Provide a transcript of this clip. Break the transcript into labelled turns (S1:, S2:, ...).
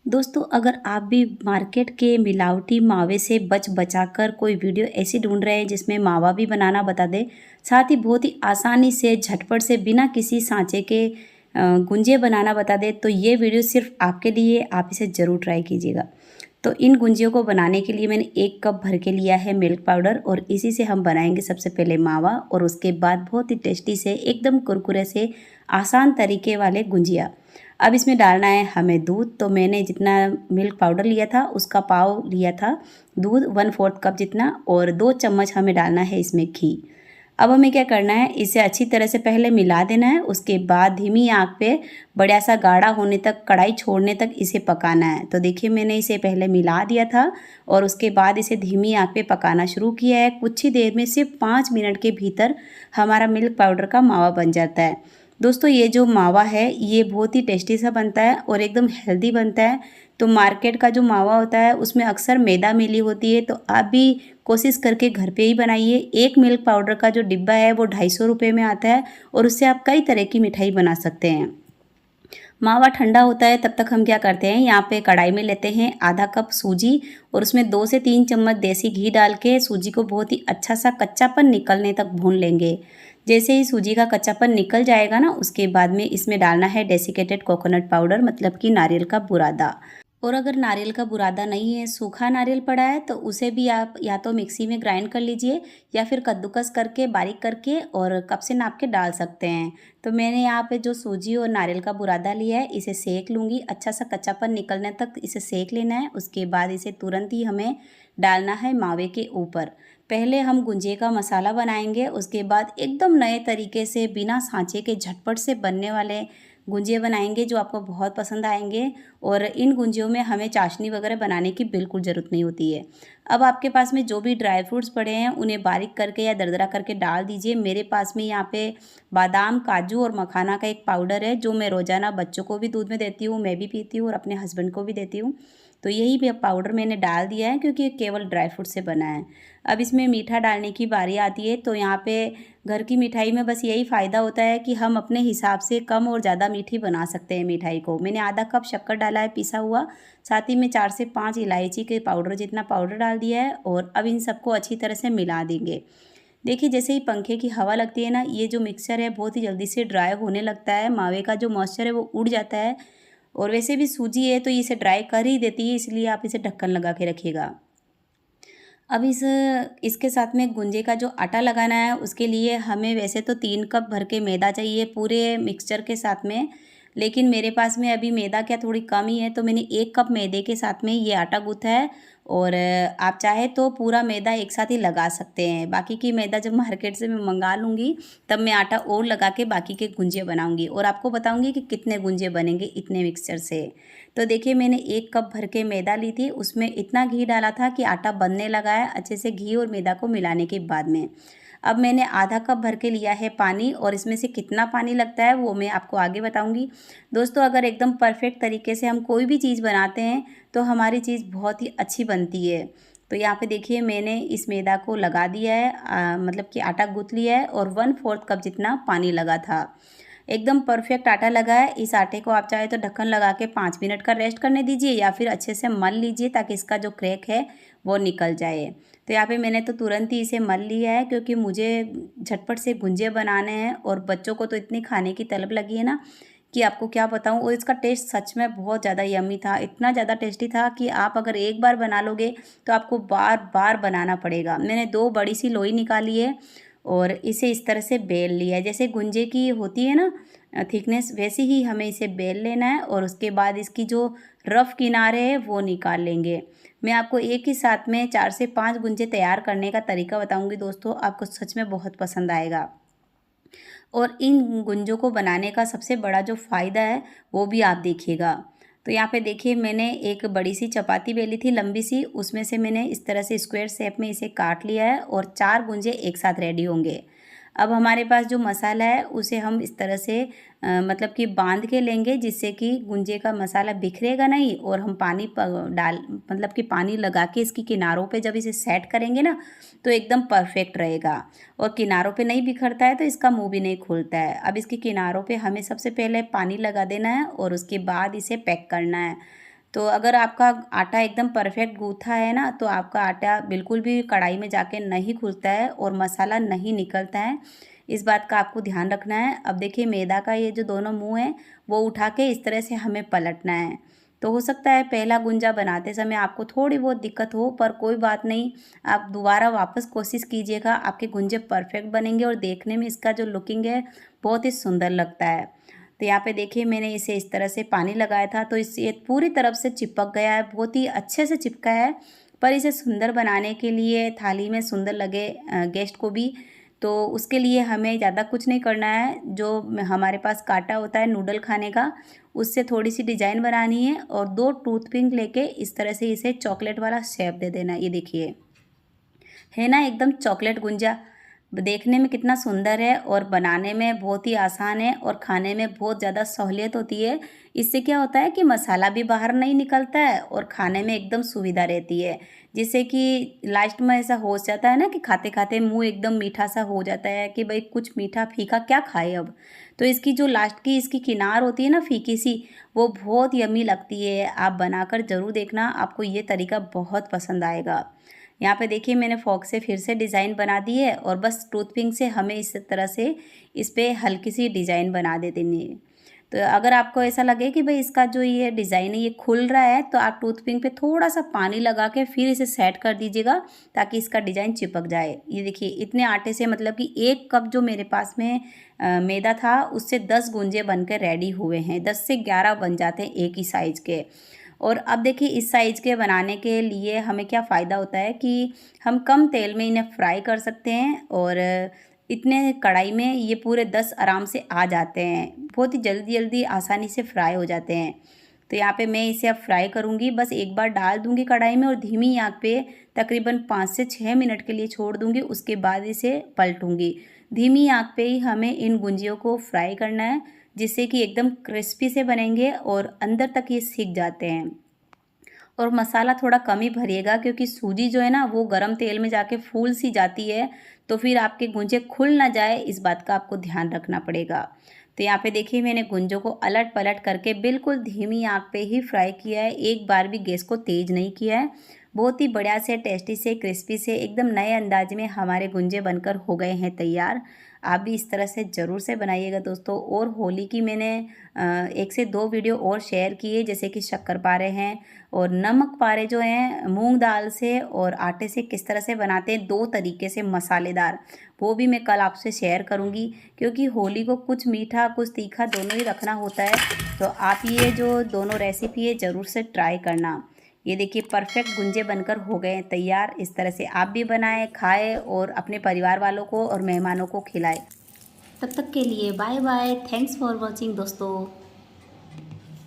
S1: दोस्तों, अगर आप भी मार्केट के मिलावटी मावे से बचाकर कोई वीडियो ऐसी ढूंढ रहे हैं जिसमें मावा भी बनाना बता दे, साथ ही बहुत ही आसानी से झटपट से बिना किसी सांचे के गुंजिया बनाना बता दे, तो ये वीडियो सिर्फ आपके लिए। आप इसे ज़रूर ट्राई कीजिएगा। तो इन गुंजियों को बनाने के लिए मैंने 1 कप भर के लिया है मिल्क पाउडर, और इसी से हम बनाएंगे सबसे पहले मावा, और उसके बाद बहुत ही टेस्टी से एकदम कुरकुरे से आसान तरीके वाले गुंजिया। अब इसमें डालना है हमें दूध। तो मैंने जितना मिल्क पाउडर लिया था उसका पाव लिया था दूध, 1/4 कप जितना, और 2 चम्मच हमें डालना है इसमें घी। अब हमें क्या करना है, इसे अच्छी तरह से पहले मिला देना है। उसके बाद धीमी आंच पे बड़ा सा गाढ़ा होने तक, कढ़ाई छोड़ने तक इसे पकाना है। तो देखिए, मैंने इसे पहले मिला दिया था और उसके बाद इसे धीमी आंच पे पकाना शुरू किया है। कुछ ही देर में, सिर्फ 5 मिनट के भीतर हमारा मिल्क पाउडर का मावा बन जाता है। दोस्तों, ये जो मावा है ये बहुत ही टेस्टी सा बनता है और एकदम हेल्दी बनता है। तो मार्केट का जो मावा होता है उसमें अक्सर मैदा मिली होती है, तो आप भी कोशिश करके घर पे ही बनाइए। एक मिल्क पाउडर का जो डिब्बा है वो 250 रुपये में आता है, और उससे आप कई तरह की मिठाई बना सकते हैं। मावा ठंडा होता है तब तक हम क्या करते हैं, यहाँ पे कढ़ाई में लेते हैं आधा कप सूजी, और उसमें 2 से 3 चम्मच देसी घी डाल के सूजी को बहुत ही अच्छा सा कच्चापन निकलने तक भून लेंगे। जैसे ही सूजी का कच्चापन निकल जाएगा ना, उसके बाद में इसमें डालना है डेसिकेटेड कोकोनट पाउडर, मतलब कि नारियल का बुरादा। और अगर नारियल का बुरादा नहीं है, सूखा नारियल पड़ा है, तो उसे भी आप या तो मिक्सी में ग्राइंड कर लीजिए या फिर कद्दूकस करके बारीक करके और कप से नाप के डाल सकते हैं। तो मैंने यहाँ पे जो सूजी और नारियल का बुरादा लिया है, इसे सेक लूँगी। अच्छा सा कच्चापन निकलने तक इसे सेक लेना है। उसके बाद इसे तुरंत ही हमें डालना है मावे के ऊपर। पहले हम गुंजिये का मसाला बनाएंगे, उसके बाद एकदम नए तरीके से बिना सांचे के झटपट से बनने वाले गुंजिये बनाएंगे जो आपको बहुत पसंद आएंगे। और इन गुंजियों में हमें चाशनी वगैरह बनाने की बिल्कुल ज़रूरत नहीं होती है। अब आपके पास में जो भी ड्राई फ्रूट्स पड़े हैं उन्हें बारीक करके या दरदरा करके डाल दीजिए। मेरे पास में यहाँ पे बादाम, काजू और मखाना का एक पाउडर है जो मैं रोज़ाना बच्चों को भी दूध में देती हूँ, मैं भी पीती हूँ और अपने हस्बैंड को भी देती हूँ। तो यही भी पाउडर मैंने डाल दिया है क्योंकि ये केवल ड्राई फ्रूट से बना है। अब इसमें मीठा डालने की बारी आती है। तो यहाँ पे घर की मिठाई में बस यही फ़ायदा होता है कि हम अपने हिसाब से कम और ज़्यादा मीठी बना सकते हैं मिठाई को। मैंने आधा कप शक्कर डाला है पिसा हुआ, साथ ही में 4 से 5 इलायची के पाउडर जितना पाउडर डाल दिया है, और अब इन सबको अच्छी तरह से मिला देंगे। देखिए, जैसे ही पंखे की हवा लगती है ना, ये जो मिक्सचर है बहुत ही जल्दी से ड्राई होने लगता है। मावे का जो मॉइस्चर है वो उड़ जाता है, और वैसे भी सूजी है तो इसे ड्राई कर ही देती है, इसलिए आप इसे ढक्कन लगा के रखिएगा। अब इसके साथ में गुंजे का जो आटा लगाना है उसके लिए हमें वैसे तो 3 कप भर के मैदा चाहिए पूरे मिक्सचर के साथ में, लेकिन मेरे पास में अभी मैदा क्या थोड़ी कम ही है, तो मैंने 1 कप मैदे के साथ में ये आटा गूँथा है। और आप चाहे तो पूरा मैदा एक साथ ही लगा सकते हैं। बाकी की मैदा जब मार्केट से मैं मंगा लूँगी तब मैं आटा और लगा के बाकी के गुंजे बनाऊँगी, और आपको बताऊँगी कि कितने गुंजे बनेंगे इतने मिक्सचर से। तो देखिए, मैंने 1 कप भर के मैदा ली थी, उसमें इतना घी डाला था कि आटा बनने लगा है अच्छे से घी और मैदा को मिलाने के बाद में। अब मैंने आधा कप भर के लिया है पानी, और इसमें से कितना पानी लगता है वो मैं आपको आगे बताऊंगी। दोस्तों, अगर एकदम परफेक्ट तरीके से हम कोई भी चीज़ बनाते हैं तो हमारी चीज़ बहुत ही अच्छी बनती है। तो यहाँ पे देखिए, मैंने इस मैदा को लगा दिया है, मतलब कि आटा गूँथ लिया है, और 1/4 कप जितना पानी लगा था। एकदम परफेक्ट आटा लगा है। इस आटे को आप चाहे तो ढक्कन लगा के 5 मिनट का रेस्ट करने दीजिए, या फिर अच्छे से मल लीजिए ताकि इसका जो क्रैक है वो निकल जाए। तो यहाँ पे मैंने तो तुरंत ही इसे मल लिया है क्योंकि मुझे झटपट से गुंजे बनाने हैं, और बच्चों को तो इतनी खाने की तलब लगी है ना कि आपको क्या बताऊँ। और इसका टेस्ट सच में बहुत ज़्यादा यम्मी था, इतना ज़्यादा टेस्टी था कि आप अगर एक बार बना लोगे तो आपको बार बार बनाना पड़ेगा। मैंने 2 बड़ी सी लोई निकाली है और इसे इस तरह से बेल लिया है। जैसे गुंजे की होती है ना थिकनेस, वैसे ही हमें इसे बेल लेना है, और उसके बाद इसकी जो रफ़ किनारे हैं वो निकाल लेंगे। मैं आपको एक ही साथ में 4 से 5 गुंजे तैयार करने का तरीका बताऊंगी दोस्तों, आपको सच में बहुत पसंद आएगा। और इन गुंजों को बनाने का सबसे बड़ा जो फ़ायदा है वो भी आप देखिएगा। तो यहाँ पे देखिए, मैंने एक बड़ी सी चपाती बेली थी लंबी सी, उसमें से मैंने इस तरह से स्क्वायर शेप में इसे काट लिया है, और 4 गुंजे एक साथ रेडी होंगे। अब हमारे पास जो मसाला है उसे हम इस तरह से मतलब कि बांध के लेंगे, जिससे कि गुंजे का मसाला बिखरेगा नहीं, और हम पानी डाल मतलब कि पानी लगा के इसकी किनारों पे जब इसे सेट करेंगे ना तो एकदम परफेक्ट रहेगा। और किनारों पे नहीं बिखरता है तो इसका मुंह भी नहीं खुलता है। अब इसके किनारों पे हमें सबसे पहले पानी लगा देना है और उसके बाद इसे पैक करना है। तो अगर आपका आटा एकदम परफेक्ट गूँथा है ना, तो आपका आटा बिल्कुल भी कढ़ाई में जाके नहीं घुलता है और मसाला नहीं निकलता है। इस बात का आपको ध्यान रखना है। अब देखिए मैदा का ये जो दोनों मुँह हैं वो उठा के इस तरह से हमें पलटना है। तो हो सकता है पहला गुंजा बनाते समय आपको थोड़ी बहुत दिक्कत हो, पर कोई बात नहीं, आप दोबारा वापस कोशिश कीजिएगा, आपके गुंजे परफेक्ट बनेंगे और देखने में इसका जो लुकिंग है बहुत ही सुंदर लगता है। तो यहाँ पे देखिए मैंने इसे इस तरह से पानी लगाया था तो इस ये पूरी तरफ से चिपक गया है, बहुत ही अच्छे से चिपका है। पर इसे सुंदर बनाने के लिए, थाली में सुंदर लगे गेस्ट को भी, तो उसके लिए हमें ज़्यादा कुछ नहीं करना है। जो हमारे पास कांटा होता है नूडल खाने का, उससे थोड़ी सी डिज़ाइन बनानी है और 2 टूथपिक लेके इस तरह से इसे चॉकलेट वाला शेप दे देना है। ये देखिए, है ना एकदम चॉकलेट गुंजा। देखने में कितना सुंदर है और बनाने में बहुत ही आसान है और खाने में बहुत ज़्यादा सहूलियत होती है। इससे क्या होता है कि मसाला भी बाहर नहीं निकलता है और खाने में एकदम सुविधा रहती है। जिससे कि लास्ट में ऐसा हो जाता है ना कि खाते खाते मुंह एकदम मीठा सा हो जाता है कि भाई कुछ मीठा फीका क्या खाए अब। तो इसकी जो लास्ट की इसकी किनार होती है ना फीकी सी, वो बहुत यम्मी लगती है। आप बनाकर ज़रूर देखना, आपको ये तरीका बहुत पसंद आएगा। यहाँ पे देखिए मैंने फॉक से फिर से डिज़ाइन बना दी है और बस टूथपिक से हमें इस तरह से इस पर हल्की सी डिज़ाइन बना दे देनी है। तो अगर आपको ऐसा लगे कि भाई इसका जो ये डिज़ाइन है ये खुल रहा है, तो आप टूथपिक पे थोड़ा सा पानी लगा के फिर इसे सेट कर दीजिएगा ताकि इसका डिज़ाइन चिपक जाए। ये देखिए इतने आटे से, मतलब कि 1 कप जो मेरे पास में मैदा था उससे 10 गुंजे बनकर रेडी हुए हैं। 10 से 11 बन जाते हैं एक ही साइज़ के। और अब देखिए इस साइज़ के बनाने के लिए हमें क्या फ़ायदा होता है कि हम कम तेल में इन्हें फ्राई कर सकते हैं और इतने कढ़ाई में ये पूरे 10 आराम से आ जाते हैं। बहुत ही जल्दी आसानी से फ्राई हो जाते हैं। तो यहाँ पे मैं इसे अब फ्राई करूँगी। बस एक बार डाल दूँगी कढ़ाई में और धीमी आंच पे तकरीबन 5 से 6 मिनट के लिए छोड़ दूँगी। उसके बाद इसे पलटूँगी। धीमी आंच पे ही हमें इन गुंजियों को फ्राई करना है, जिससे कि एकदम क्रिस्पी से बनेंगे और अंदर तक ये सिक जाते हैं। और मसाला थोड़ा कम ही भरिएगा क्योंकि सूजी जो है ना वो गरम तेल में जाके फूल सी जाती है, तो फिर आपके गुंजे खुल ना जाए, इस बात का आपको ध्यान रखना पड़ेगा। तो यहाँ पे देखिए मैंने गुंजों को अलट पलट करके बिल्कुल धीमी आंच पे ही फ्राई किया है, एक बार भी गैस को तेज़ नहीं किया है। बहुत ही बढ़िया से, टेस्टी से, क्रिस्पी से, एकदम नए अंदाज में हमारे गुंजे बनकर हो गए हैं तैयार। आप भी इस तरह से ज़रूर से बनाइएगा दोस्तों। और होली की मैंने 1 से 2 वीडियो और शेयर किए, जैसे कि शक्करपारे हैं और नमक पारे जो हैं मूंग दाल से और आटे से किस तरह से बनाते हैं 2 तरीके से मसालेदार, वो भी मैं कल आपसे शेयर करूंगी। क्योंकि होली को कुछ मीठा कुछ तीखा दोनों ही रखना होता है, तो आप ये जो दोनों रेसिपी है ज़रूर से ट्राई करना। ये देखिए परफेक्ट गुंजे बनकर हो गए हैं तैयार। इस तरह से आप भी बनाएं, खाएं और अपने परिवार वालों को और मेहमानों को खिलाएं। तब तक के लिए bye bye. Thanks for watching दोस्तों।